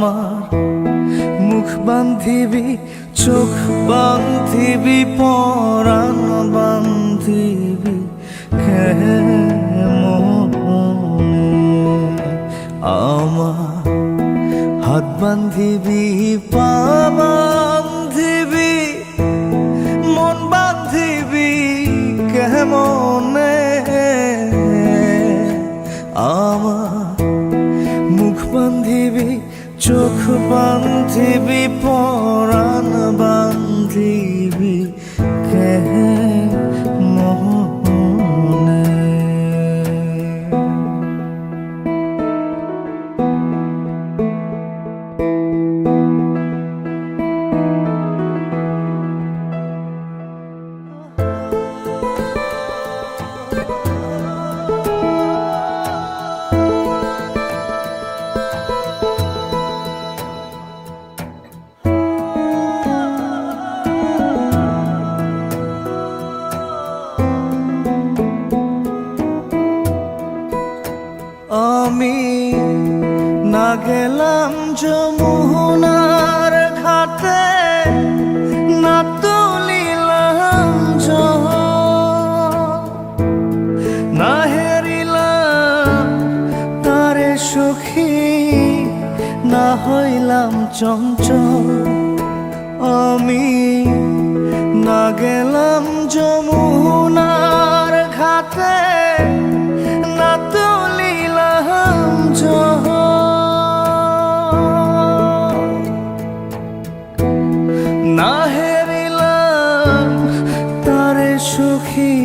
আমার মুখ বান্ধিবি, চোখ বান্ধিবি, পরাণ বান্ধিবি কেমনে? আমার হাত বান্ধিবি, পা বান্ধিবি, মন বান্ধিবি কেমনে? আমার মুখ বান্ধিবি, চোখ বান্ধিবি, পরাণ বান্ধিবি কেমনে? আমি না গেলাম যমুনার ঘাটে, না তুলিলাম জল, না হেরিলাম তারে সখী, না হইলাম চঞ্চল। আমি না গেলাম যমুনার ঘাটে, না তুলিলাম জল, না হেরিলাম তারে সখী,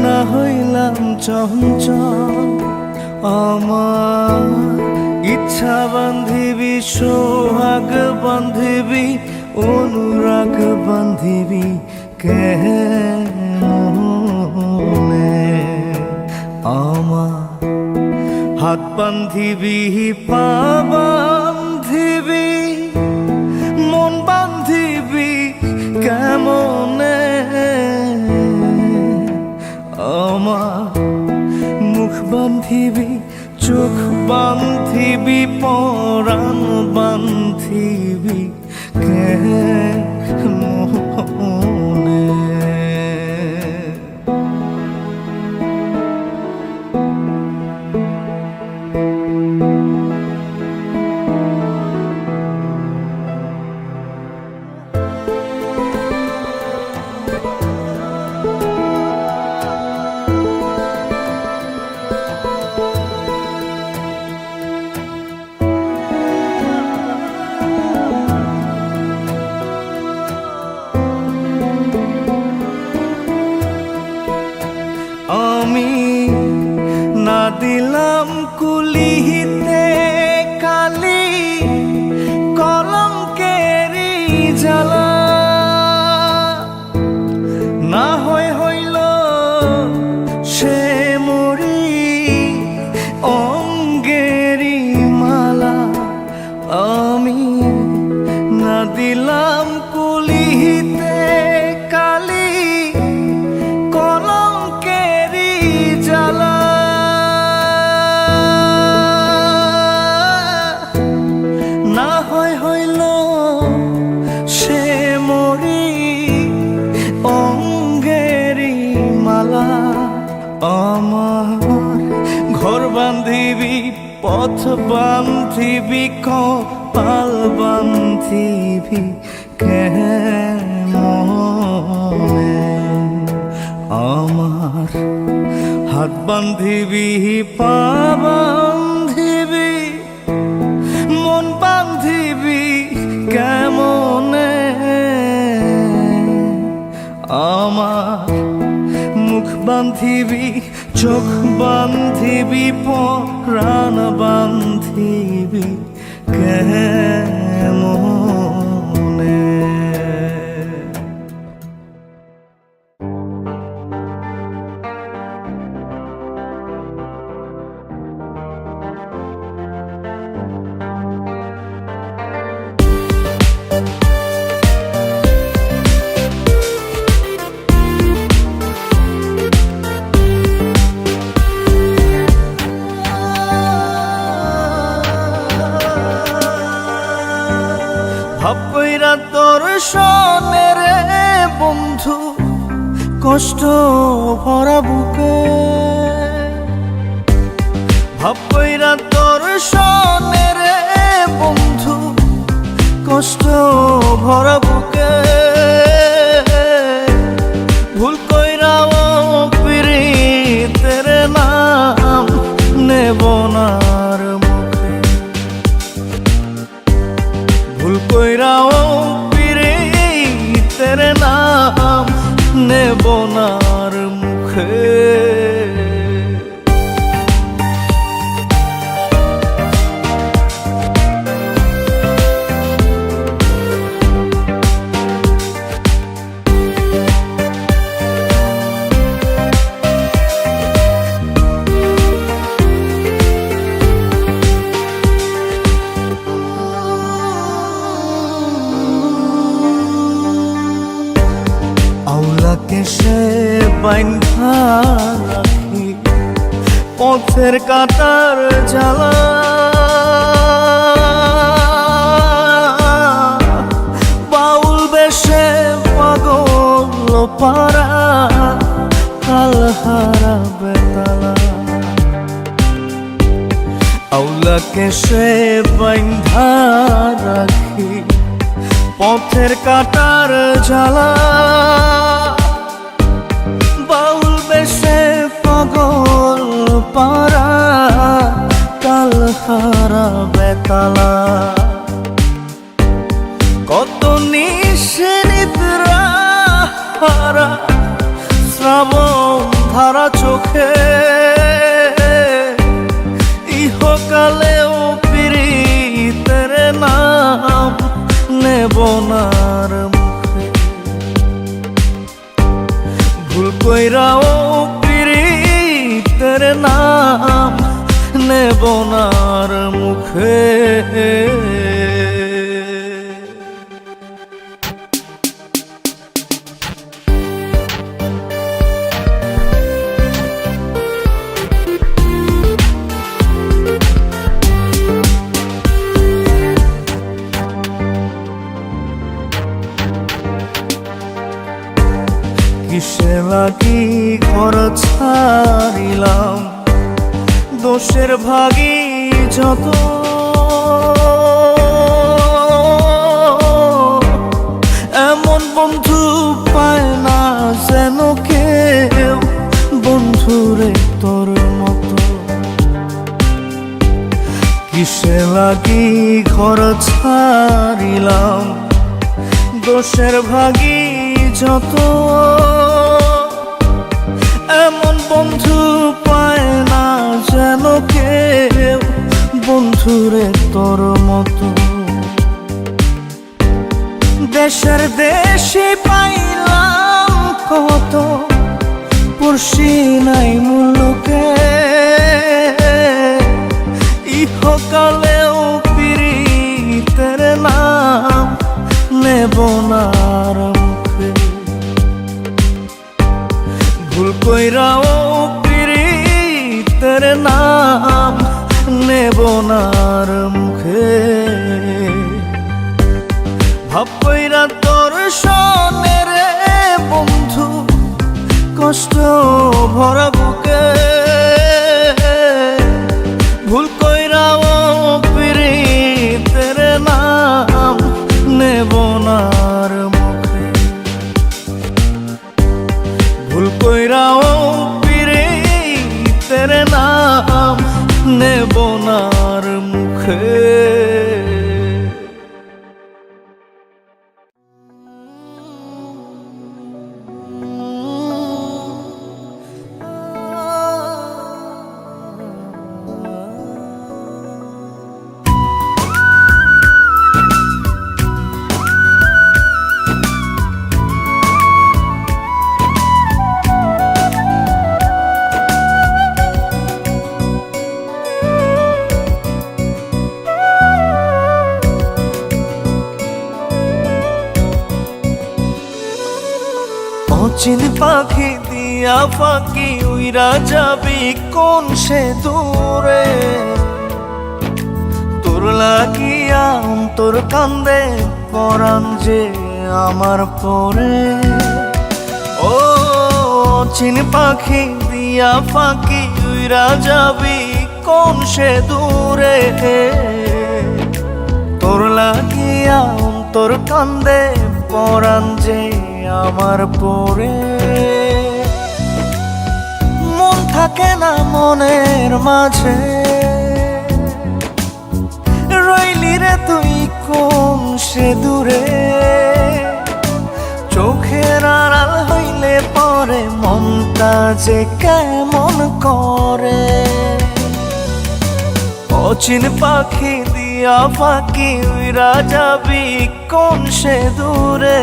না হইলাম চঞ্চল। আমার ইচ্ছা বান্ধিবি, সোহাগ বান্ধিবি, অনুরাগ বান্ধিবি কেমনে? আমার হাত বান্ধিবি, পা বান্ধিবি, মন বান্ধিবি কেমনে? আমার মুখ বান্ধিবি, চোখ বান্ধিবি, পরাণ বান্ধিবি কেমনে? আমি না দিলাম কুলিতে কালি, কলঙ্কেরি জ্বালা, না হইল সে মরি অঙ্গেরি মালা। আমি না দিলাম কুলিতে কালি, কলঙ্কেরি জ্বালা, না হইল সে মরি অঙ্গেরি মালা। আমার ঘর বান্ধিবি, পথ বান্ধিবি, কপাল বান্ধিবি কেমনে? আমার হাত বান্ধিবি, পা বান্ধিবি, মন বান্ধিবি কেমনে? আমার মুখ বান্ধিবি, চোখ বান্ধিবি, পরাণ বান্ধিবি কেমনে? কষ্ট ভরা বুকে ভাব কইরা তোর সনে রে বন্ধু কষ্ট ভরা বুকে ভুল কইরাও পিরিতের নাম নেব না আর মুখে ভুল কইরাও পিরিতের নাম নেব না আর মুখে আউলাকে সে বাইন্ধা রাখি পথের কাটার জ্বালা বাউল বেশে পাগল পারা কাল হারা বেতালা আউলাকে সে বাইন্ধা রাখি পথের কাটার জ্বালা বাউল বেশে পাগল পারা কাল হারা বেতালা কত নিশিনিদ্রা হারা শ্রাবণ ধারা চোখে ইহকালেও পিরিতের নাম নেব না আর মুখে ভুল কইরাও পিরিতের নাম নেব না আর মুখে কিসে লাগি ঘর ছাড়িলাম দোষের ভাগী যত এমন বন্ধু পায় না যেন কেউ বন্ধুরে তোর মতো কিসে লাগি ঘর ছাড়িলাম দোষের ভাগী যত এমন বন্ধু পায় না যেন কেউ বন্ধুরে তোর মতো দেশের দেশে পাইলাম কত পড়শি নাই মুলুকে ইহকালেও পিরিতের নাম নেব না আর মুখে ভুল কইরাও পিরিতের নাম নেব না আর মুখে ভাব কইরা তোর সনে রে বন্ধু কষ্ট ভরা বুকে ভুল কইরাও পিরিতের নাম নেব না আর মুখে ভুল কইরাও পিরিতের নাম নেব না আর মুখে অচিন পাখি দিয়া ফাঁকি উইরা যাবি কোন সে দূরে তোর লাগিয়া অন্তর কান্দে পরাণ যে আমার পরে ও অচিন পাখি দিয়া ফাঁকি উইরা যাবি কোন সে দূরে, তোর লাগিয়া অন্তর কান্দে পরাণ যে আমার পরে। মন থাকে না মনের মাঝে, রইলি রে তুই কোন সে দূরে। চোখের আড়াল হইলে পরে মনটা যে কেমন করে। অচিন পাখি দিয়া ফাঁকি উইরা যাবি কোন সে দূরে,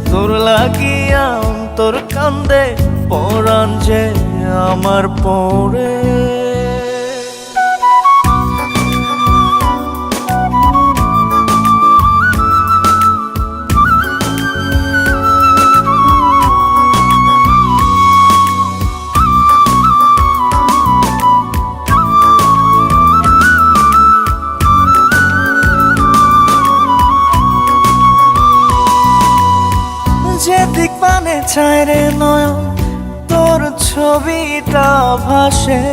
তোর লাগিয়া অন্তর কান্দে পরাণ যে আমার পরে। যেদিক মানে চায় রে নয়ন তোর ছবিটা ভাসে,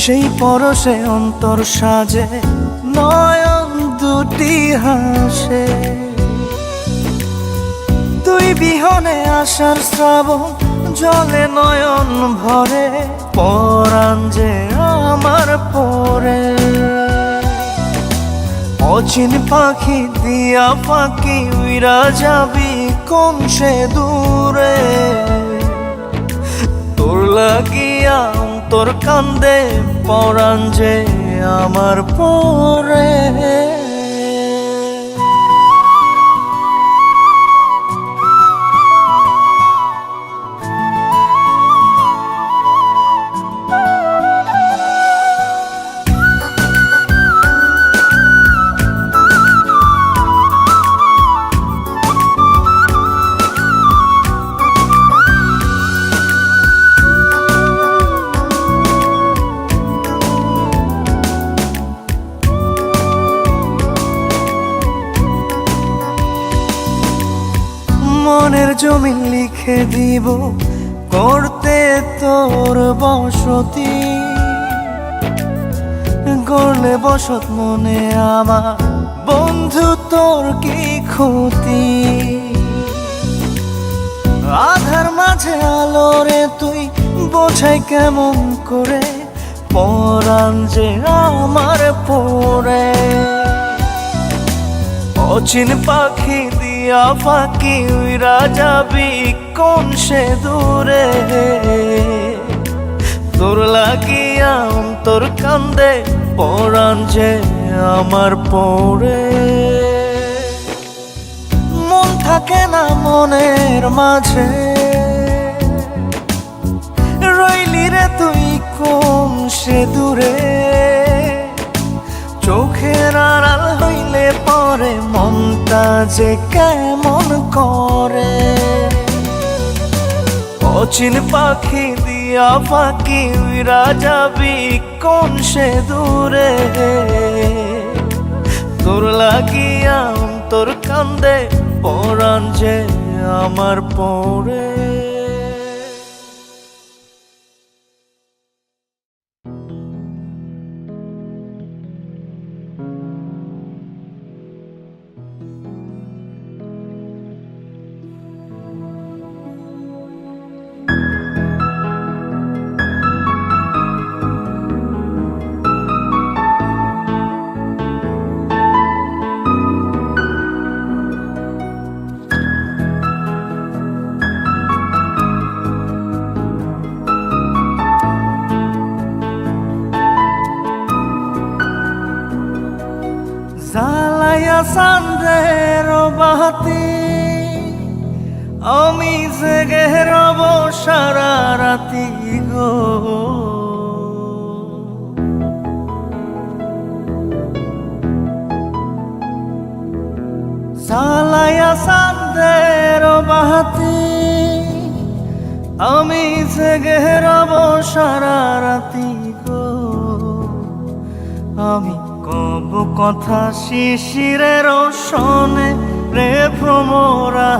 সেই পরশে অন্তর সাজে নয়ন দুটি হাসে। তুই বিহনে আসার শ্রাবণ জলে নয়ন ভরে, পরাণ যে আমার পরে। অচিন পাখি দিয়া ফাঁকি উইরা যাবি কোন সে দূরে, তোর লাগিয়া অন্তর কান্দে পরাণ যে আমার পরে। মনের জমিন লিখে দিব করতে তোর বসতি, গড়লে বসত মনে আমার বন্ধু তোর কি ক্ষতি। আধার মাঝে আলো রে তুই বোঝাই কেমন করে, পরাণ যে আমার পরে। অচিন পাখি দিয়া ফাঁকি উইরা যাবি কোন সে দূরে, তোর লাগিয়া অন্তর কান্দে পরাণ যে আমার পরে। মন থাকে না মনের মাঝে, রইলি রে তুই কোন সে দূরে। চোখের আড়াল হইলে পরে মনটা যে কেমন করে। অচিন পাখি দিয়া ফাঁকি উইরা যাবি কোন সে দূরে, তোর লাগিয়া অন্তর কান্দে পরাণ যে আমার পরে। জ্বালাইয়া চাঁদের বাতি আমি জেগে রব সারা রাতি গো। জ্বালাইয়া চাঁদের বাতি আমি জেগে রব সারা রাতি গো। আমি কব কথা শিশিরের শোনে রে ভ্রমরা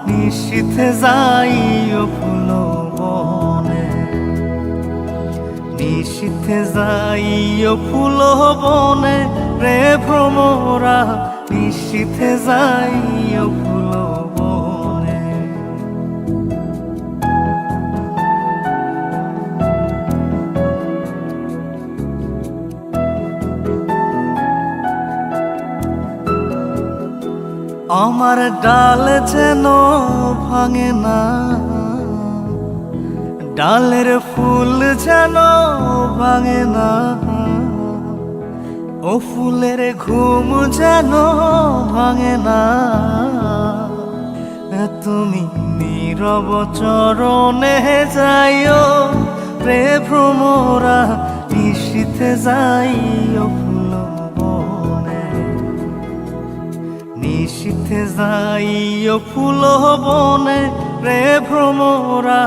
নিশীথে যাইও ফুল বনে, নিশীথে যাইও ফুল বনে রে ভ্রমরা, নিশীথে যাইও ফুল বনে। আমার ডাল যেন ভাঙে না, ডালের ফুল যেন ভাঙে না, ও ফুলের ঘুম যেন ভাঙে না। তুমি নীরব চরণে যাইও রে ভ্রমরা, নিশীথে যাইও ফুল বনে, নিশীথে যাইও ফুল বনে রে ভ্রমরা,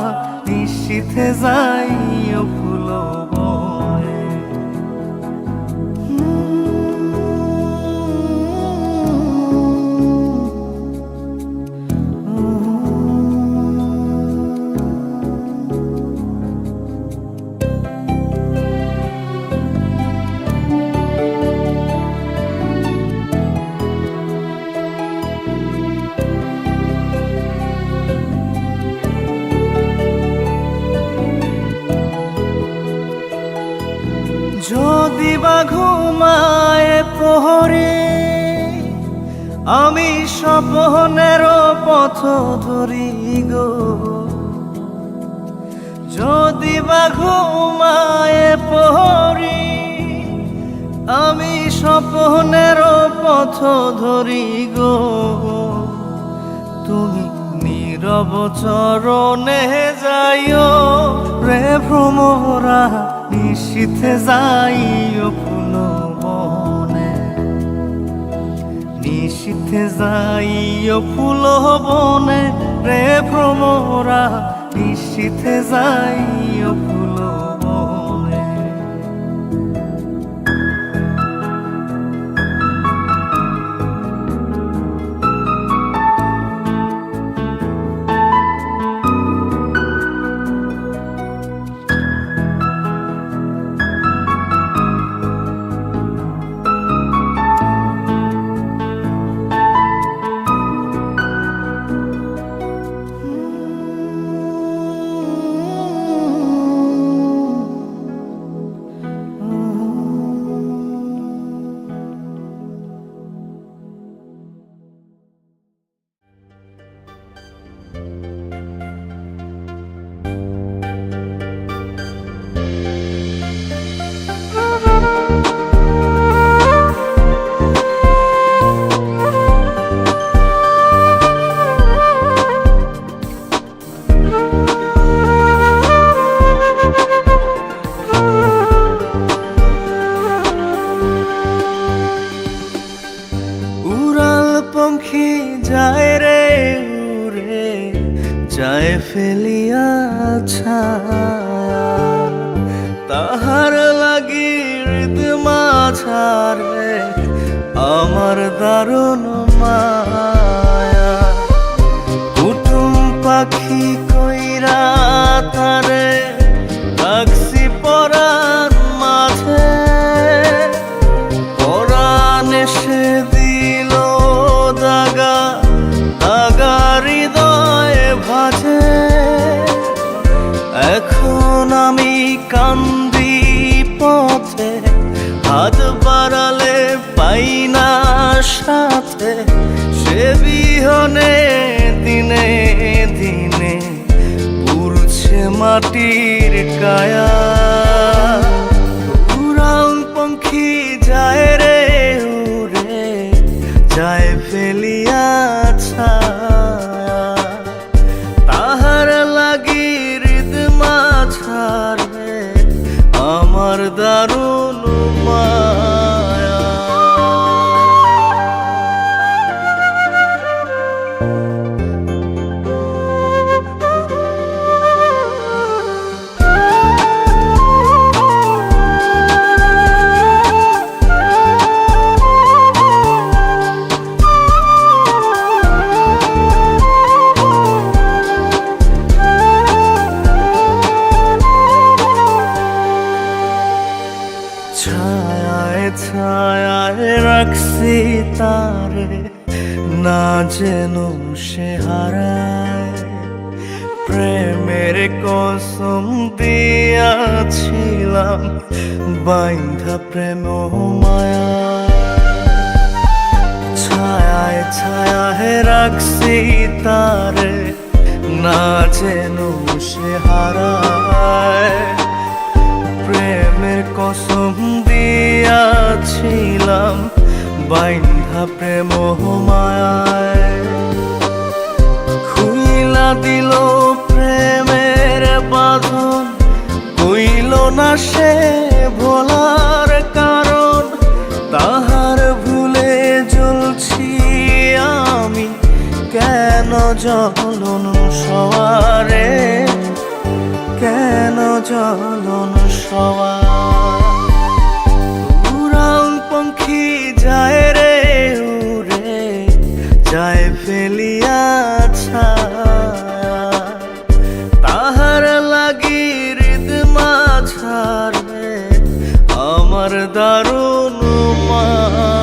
নিশীথে যাইও ফুল বনে। যদি বা ঘুমায় প্রহরে, আমি স্বপ্নের পথ ধরি গো। যদি বা ঘুমায় প্রহরে, আমি স্বপ্নের পথ ধরি গো। তুমি নীরব চরণে যাইও রে ভ্রমরা, নিশীথে যাইও ফুল বনে, নিশীথে যাইও ফুল বনে রে ভ্রমরা, নিশীথে যাইও ফুল বনে। পঙ্খী যায় রে উড়ে, যায় ফেলিয়া ছায়া, তাহার লাগি হৃদ মাঝারে আমার দারুণ মায়া। কুটুম পাখি কইরা তারে রাখছি পরাণ মাঝে, পরাণ এসে দিল দাগা, দাগা হৃদয় ভাজে। এখন আমি কান্দি পথে, হাত বাড়ালে পাই না সাথে, সে বিহনে দিনে দিনে পুড়ছে মাটির কায়া। উড়াল পঙ্খী যায় রে উড়ে, যায় ফেলিয়া ছায়া, তাহার লাগি হৃদ মাঝারে আমার দারুণ মায়া। যেন সে হারায়। প্রেমের কসম দিয়াছিলাম বাইন্ধা প্রেম মায়া, ছায়ায় ছায়ায় রাখছি তারে না যেন সে হারায়। প্রেমের কসম দিয়াছিলাম বাইন্ধা প্রেম মায়ায়। খুইলা দিল প্রেমের বাঁধন, কইল না সে ভোলার কারণ। তাহার ভুলে জ্বলছি আমি কেন জ্বলন সওয়ারে, কেন জ্বলন সওয়া। উড়ান পঙ্খী যায় রে উড়ে যায় ফেলিয়া ছায়া, তাহার লাগি হৃদ মাঝারে আমার দারুণ মায়া।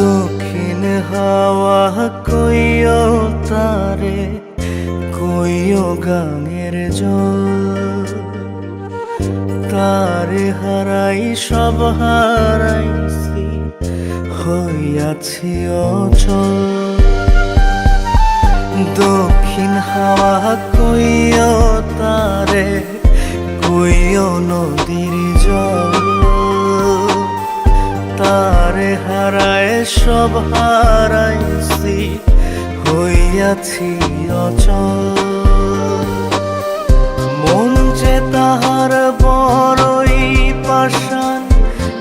দক্ষিণ হাওয়া কইও তারে, কইও গাঙের জল। তারে হারাই সব হারাইছি, হইয়াছি অচল। দক্ষিণ হাওয়া কইও তারে, কইও নদীর জল। তারে হারায় সব হারাইছি, হইয়াছি অচল। মন যে তাহার বড়ই পাষাণ,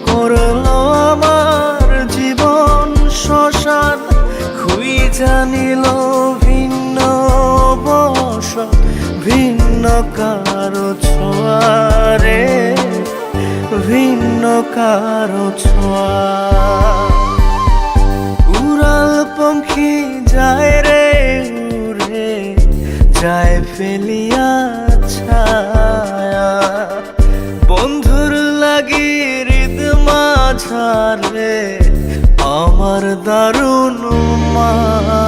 করলো আমার জীবন শ্মশান। খুই জানিল ভিন্ন বসত, ভিন্ন কারো ছোঁয়ারে, ভিন্ন কারো ছোঁয়া। উড়াল পঙ্খী যায় রে উড়ে যায় ফেলিয়া ছায়া, বন্ধুর লাগি হৃদ মাঝারে আমার দারুণ মায়া।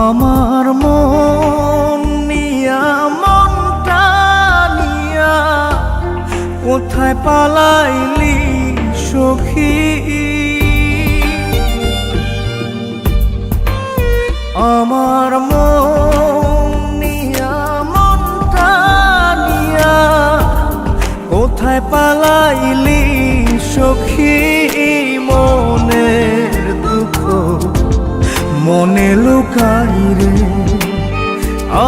আমার মন নিয়া মনটা নিয়া কোথায় পালাইলি সখী। আমার মন নিয়া মনটা নিয়া কোথায় পালাইলি সখী। মনের দুঃখ মনে লুকাই রে,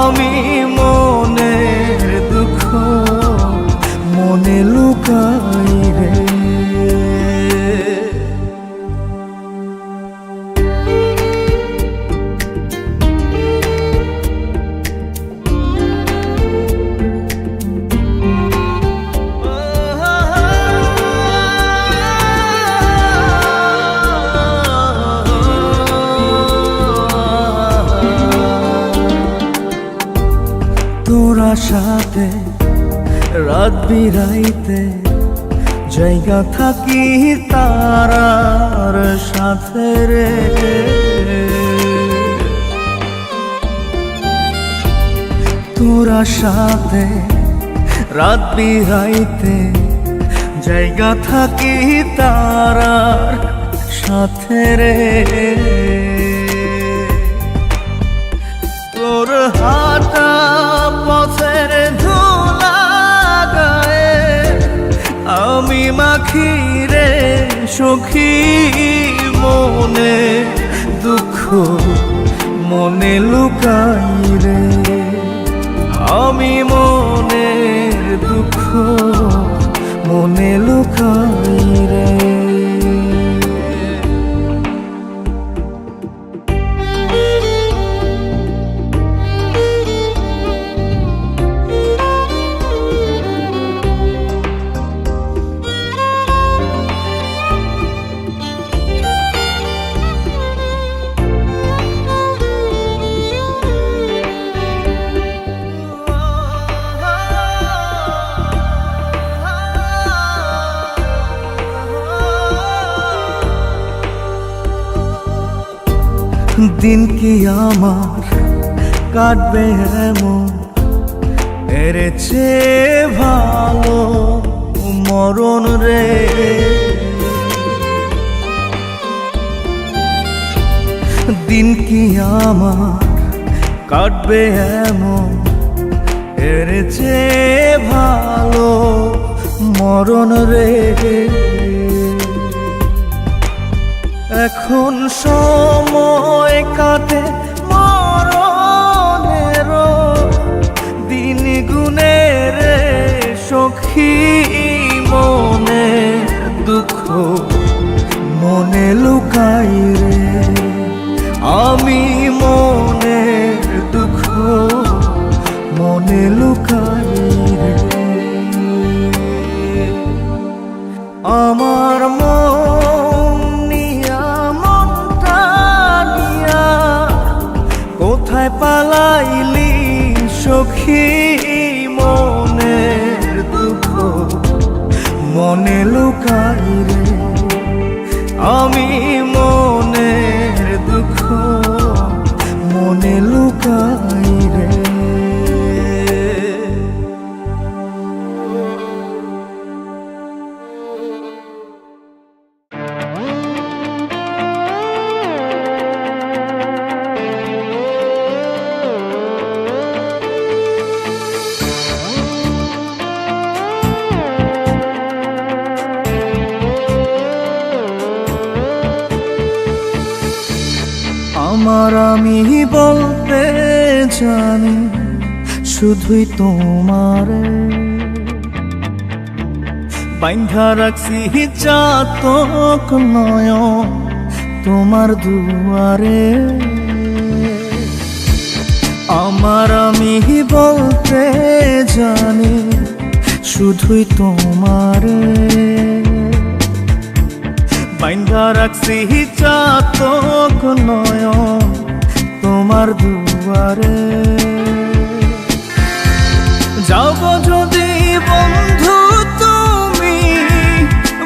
আমি মনের দুঃখ মনে লুকাই রে। তোরা সাথে রাত বিরাইতে জায়গা থাকি তারার সাথে রে। তোরা সাথে রাত বিরাইতে জায়গা থাকি তারার সাথে রে। তোর হাঁটা পথের মাখি রে সখী মনে দুঃখ মনে লুকাই রে, আমি মনের দুঃখ মনে লুকাই রে। দিন কি আমার কাটবে এমন, এর চেয়ে ভালো মরণ রে। দিন কি আমার কাটবে এমন, এর চেয়ে ভালো মরণ রে। এখন সময় কাটে মরণের দিন গুনে রে সখী মনে দুঃখ মনে লুকাই রে, আমি মনের দুঃখ মনে লুকাই রে। আমার পালাইলি সখী মনের দুঃখ মনে লুকাই রে, আমি মনের দুঃখ মনে লুকাই রে। আমার আমি বলতে জানি শুধুই তোমারে, বাইন্ধা রাখছি চাতক নয়ন তোমার দুয়ারে। আমার আমি বলতে জানি শুধুই তোমারে, বাইন্ধা রাখছি চাতক নয়ন তোমার দুয়ারে। যাও গো যদি বন্ধু তুমি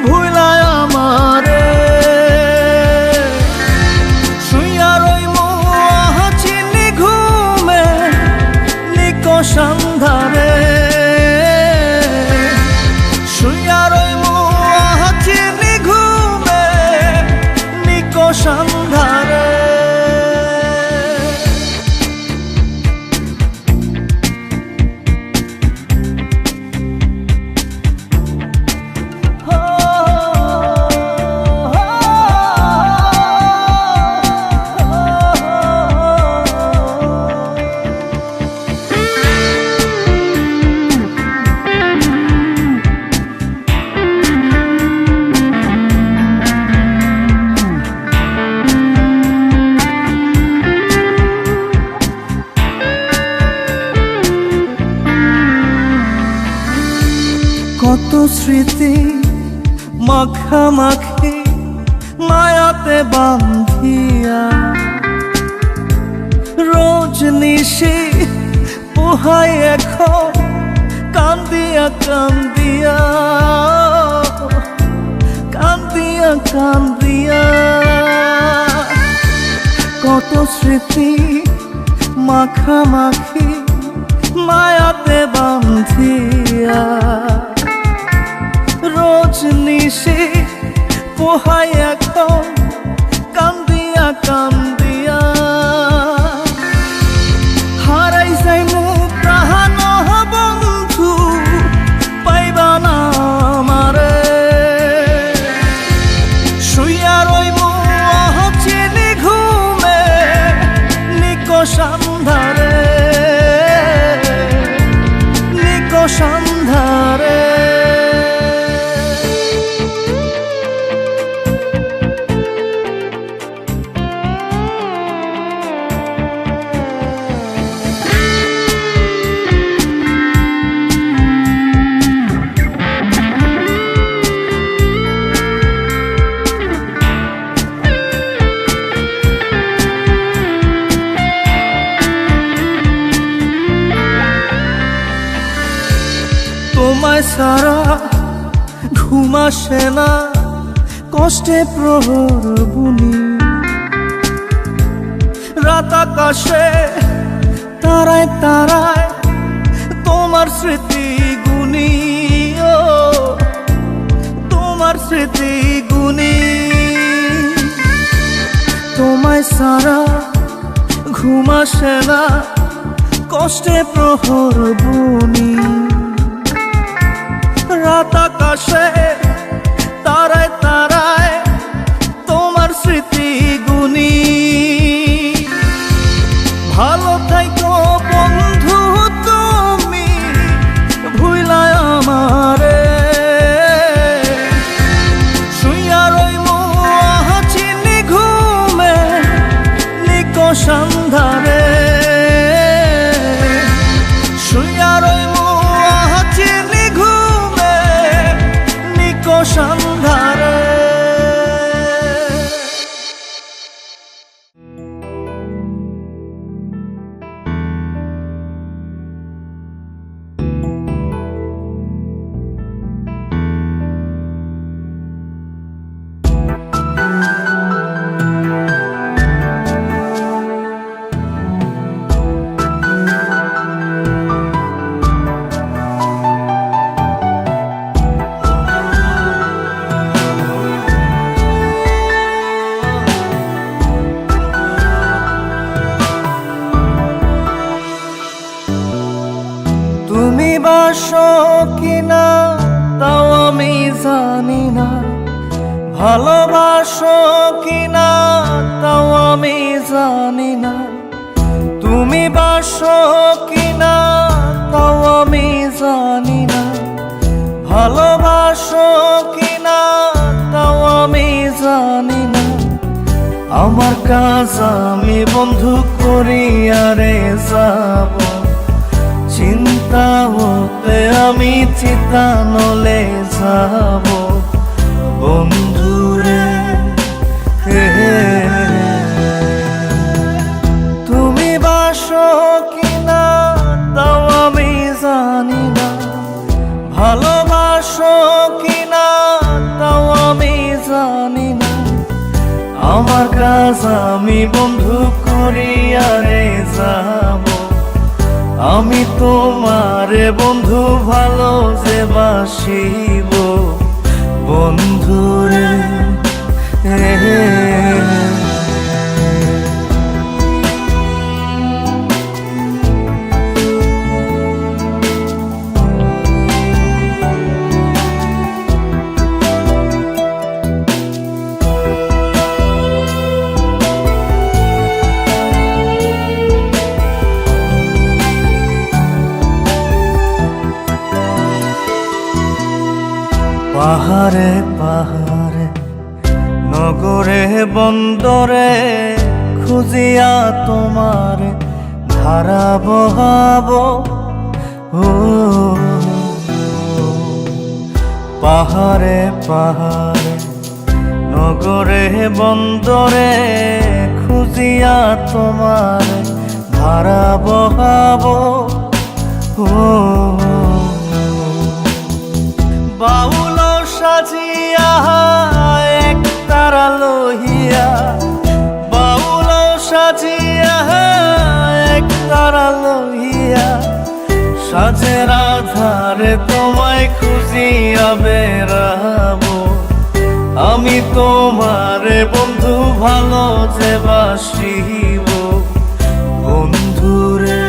ভুলায় আমারে, শুইয়া রইমু চিনি ঘুমে নিকষ আন্ধারে। শুইয়া রইমু চিনি ঘুমে নিকষ আন্ধারে। কত স্মৃতি মাখামাখি মায়াতে বান্ধিয়া, রোজ নিশি পোহাই এখন কান্দিয়া কান্দিয়া, কান্দিয়া কান্দিয়া। কত স্মৃতি মাখামাখি মায়াতে বান্ধিয়া, রোজ নিশি পোহাই এখন কান্দিয়া কান্দিয়া। হারাই যাই মু প্রাণ বন্ধু পাইবা না আমারে, তোমায় সারা ঘুম আসে না, কষ্টে প্রহর বুনি। রাত আকাশে তারায় তারায় তোমার স্মৃতি গুনি, ও তোমার স্মৃতি গুনি। তোমায় সারা ঘুম আসে না, কষ্টে প্রহর বুনি। রাত আকাশে তারায় তারায় তোমার স্মৃতি গুনি। ভালো থাইকো বন্ধু তুমি, ভুইলায় আমারে। শুইয়া রইমু আহাচিনি ঘুমে নিকষ আন্ধারে। শুইয়া রইমু আহাচিনি ঘুমে নিকষ আন্ধারে। তুমি বাসো কিনা তাও আমি জানি না, ভালোবাসো কিনা তাও আমি জানি না। তুমি বাসো কিনা তাও আমি জানি না, ভালোবাসো কিনা তাও আমি জানি না। আমার কাজ আমি বন্ধু করিয়ারে যাব, চিন্তা হতে আমি চিতানলে যাব বন্ধুরে। তুমি বাসো কিনা তাও আমি জানি না, ভালোবাসো কিনা তাও আমি জানি না। আমার কাজ আমি বন্ধু করিয়ারে যাব, আমি তোমারে বন্ধু ভালো যে বাসিব বন্ধুরে। পাহাড়ে পাহাড়ে নগরে বন্দরে খুঁজিয়া তোমার ধারা বহাবো। ও পাহাড়ে পাহাড়ে নগরে বন্দরে খুঁজিয়া তোমার ধারা বহাবো। ও বাউল সাজিয়া এক তারা লহিয়া, বাউল সাজিয়া এক তারা লহিয়া, সাজের আধারে তোমায় খুঁজিয়া বেড়াবো। আমি তোমারে বন্ধু ভালো যে বাসিব বন্ধুরে।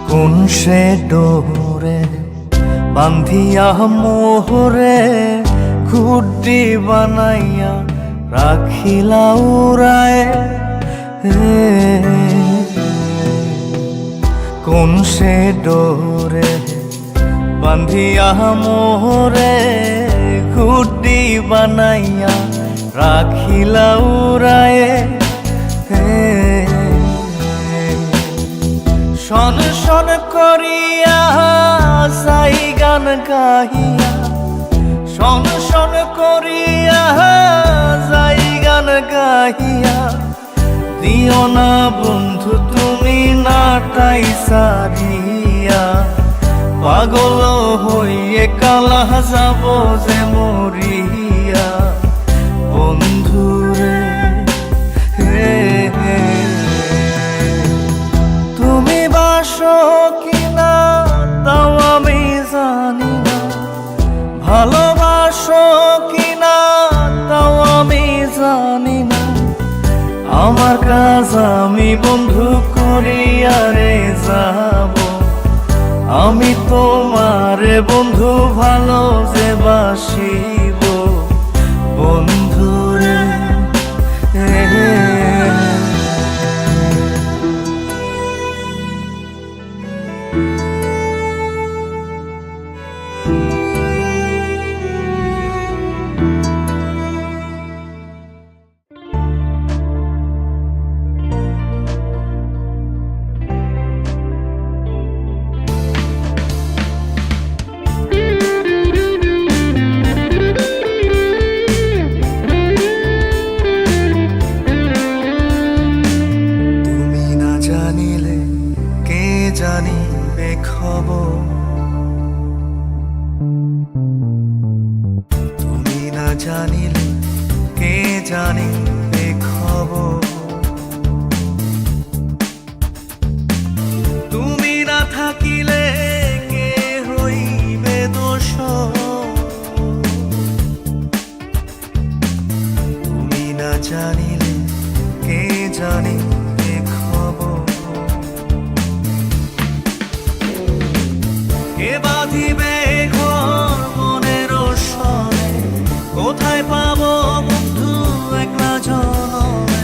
কোন সে ডোরে বান্ধিয়া মোহরে, খুঁটি বানাইয়া রাখিলা উড়ায় কোন সে ডোরে বান্ধিয়া মোরে ঘুটি বানাইয়া রাখিলা উড়ায় শন শন করিয়া যাই গান গাহিয়া শন শন করিয়া যাই গান গাহিয়া দিও না বন্ধু তুমি নাটাই সারিয়া পাগল হইয়ে কালা যাব যে মরিয়া বন্ধুরে তুমি বাসো কিনা তাও আমি জানি না ভালোবাসো কিনা তাও আমি জানি না আমার কাজ আমি বন্ধু করিয়া রে যাব আমি তোমারে বন্ধু ভালো যে বাসিব বন্ধুরে জানিবে খবর তুমি না জানিলে কে জানিবে খবর তুমি না থাকিলে কে হইবে দোষ তুমি না জানিলে কে জানিবে খবর কে বাঁধিবে ঘর মনের সনে কোথায় পাবো বন্ধু একলা জনমে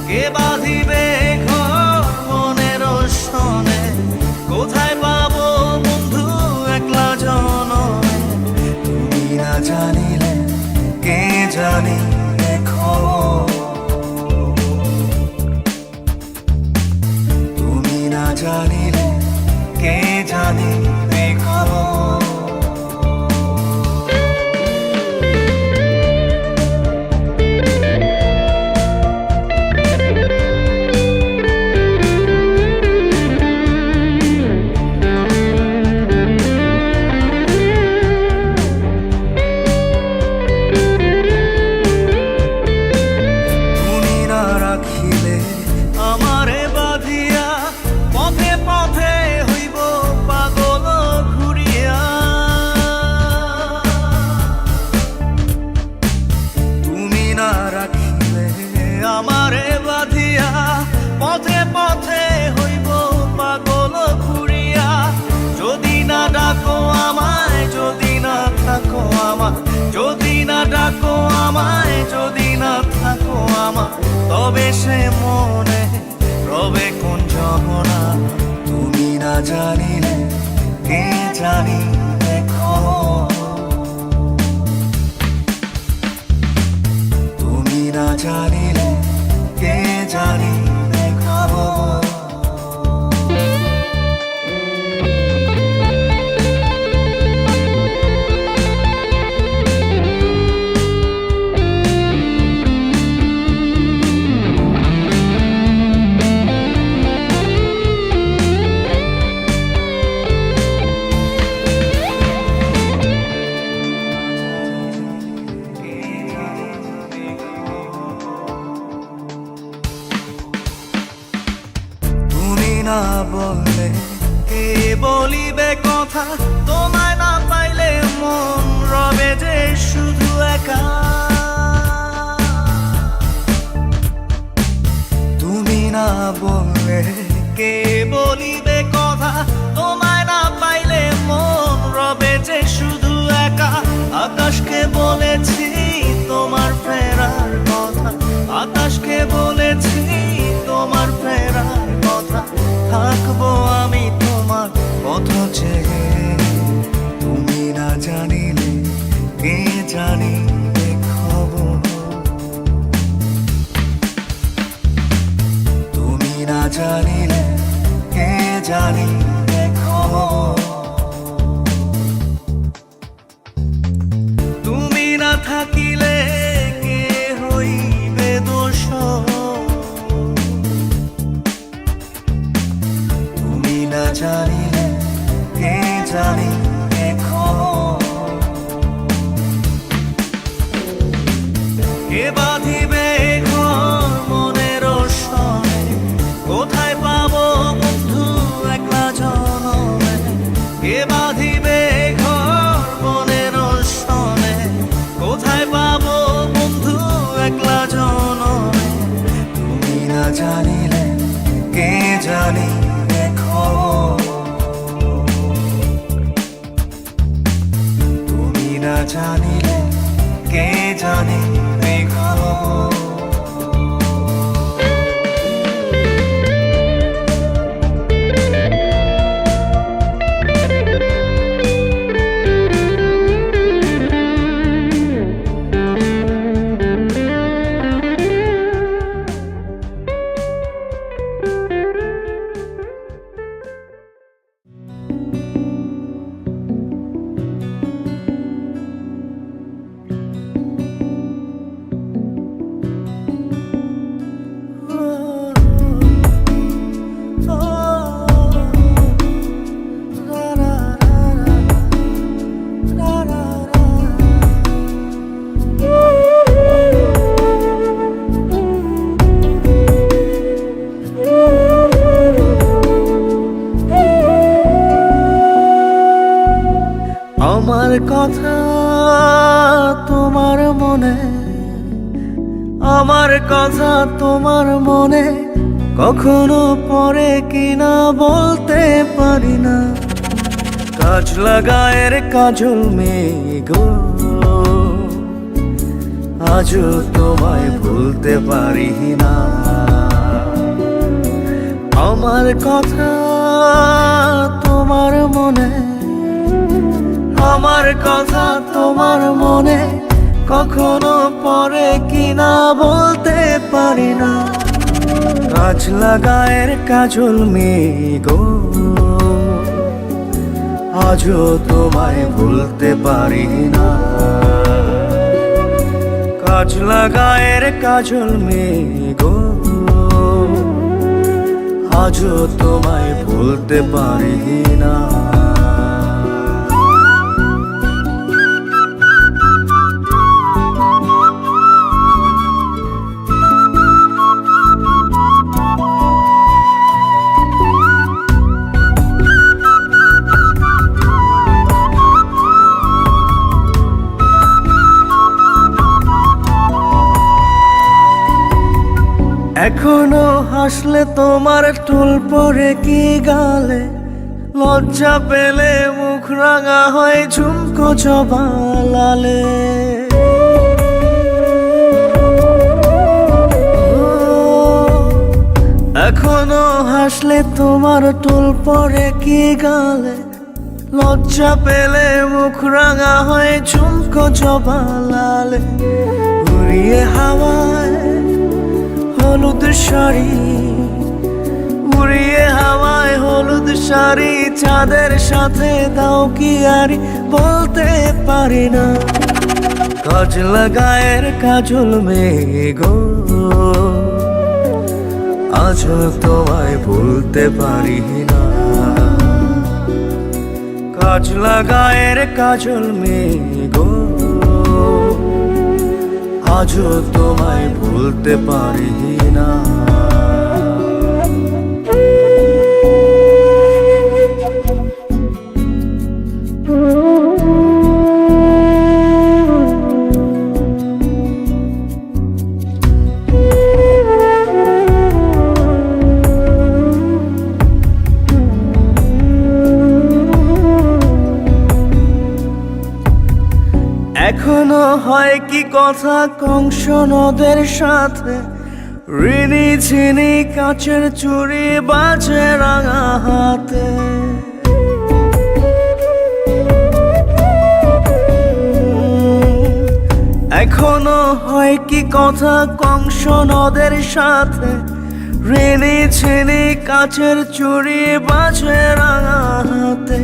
কে বাঁধিবে ঘর মনের সনে কোথায় পাবো বন্ধু একলা জনমে তুমি না জানিলে কে জানিবে খবর তুমি না জানিলে কে জানিবে খবর তুমি না রাখিলে আমারে বাঁধিয়া পথে পথে হইব পাগল ঘুরিয়া তুমি না রাখিলে আমারে বাঁধিয়া পথে পথে হইব পাগল ঘুরিয়া যদি না ডাকো আমায় যদি না থাকো আমায় যদি না ডাকো আমায় যদি না থাকো আমায় তবে সে মনে রবে কোন যমনা তুমি না জানিলে কে জানিবে খবর তুমি না জানিলে কে জানিবে খবর না বললে কে বলিবে কথা তোমায় না পাইলে মন রবে যে শুধু একা তুমি না বললে কে বলিবে কথা তোমায় না পাইলে মন রবে যে শুধু একা আকাশকে বলেছি তোমার ফেরার কথা জানিলে কে জানিবে খবর। তুমি না থাকিলে কে হইবে দোষ, তুমি না জানিলে কে জানিবে খবর। কে বাঁধিবে ঘর মনের সনে, কোথায় পাবো বন্ধু একলা জনমে। কে বাঁধিবে ঘর মনের সনে, কোথায় পাবো বন্ধু একলা জনমে। তুমি না জানিলে কে জানিবে খবর, তুমি না জানিলে কে জানিবে খবর। আমার কথা তোমার মনে, আমার কথা তোমার মনে, কখনো পরে কিনা বলতে পারি না। কাজ লাগায়ের কাজল মেঘো, আজও তোমায় ভুলতে পারি না। আমার কথা তোমার মনে, আমার কথা তোমার মনে, কখনো পরে কিনা বলতে পারি না। কাজ লাগায়ের কাজল মেঘো, আজও তোমায় ভুলতে পারি না। কাজ লাগায়ের কাজল মেঘো, আজও তোমায় ভুলতে পারি না। এখনো হাসলে তোমার টুল পরে কি গালে, লজ্জা পেলে মুখ রাঙা হয় ঝুমকো জবা লালে। এখনো হাসলে তোমার টুল পরে কি গালে, লজ্জা পেলে মুখ রাঙা হয় ঝুমকো জবা লালে। উড়িয়ে হাওয়ায় হলুদ শাড়ি, উড়িয়ে হাওয়ায় হলুদ শাড়ি, চাঁদের সাথে দাও কি আরি বলতে পারি না। কাজ লাগায়ের কাজল মেঘো, আজও তোমায় ভুলতে পারি না। কাজ লাগায়ের কাজল মেঘো, আজও তোমায় ভুলতে পারি না। এখনো হয় কি কথা কংস নদের সাথে, ঋণী ঝিনি কাচের চুড়ি বাজে রাঙা হাতে। এখনো হয় কি কথা কংস নদের সাথে, ঋণী ছিনি কাছের চুড়ি বাজে রাঙা হাতে,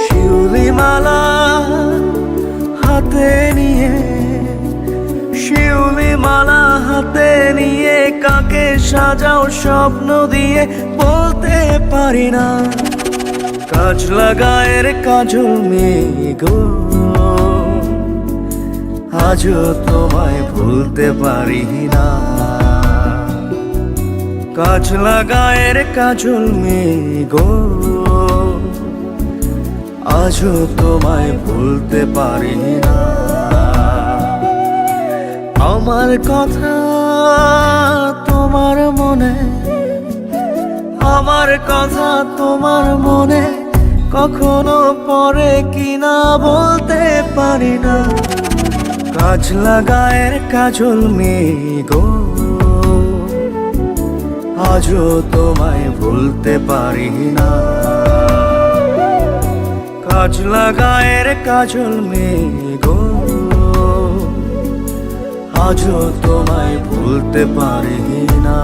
শিউলি মালা হাতে নিয়ে, শিউলি মালা হাতে নিয়ে কাকে সাজাও স্বপ্ন দিয়ে বলতে পারি না। কাজলা গায়ের কাজল মেয়ে গো, আজও তোমায় ভুলতে পারি না। কাজলা গায়ের কাজল মেয়ে গো, আজও তোমায় ভুলতে পারি না। আমার কথা তোমার মনে, আমার কথা তোমার মনে কখনো পড়ে কিনা বলতে পারি না। কাজলা গায়ের কাজল মেয়ে গো, আজও তোমায় ভুলতে পারি না। কাজলা গায়ের কাজল মেয়ে গো, আজও তোমায় ভুলতে পারি না।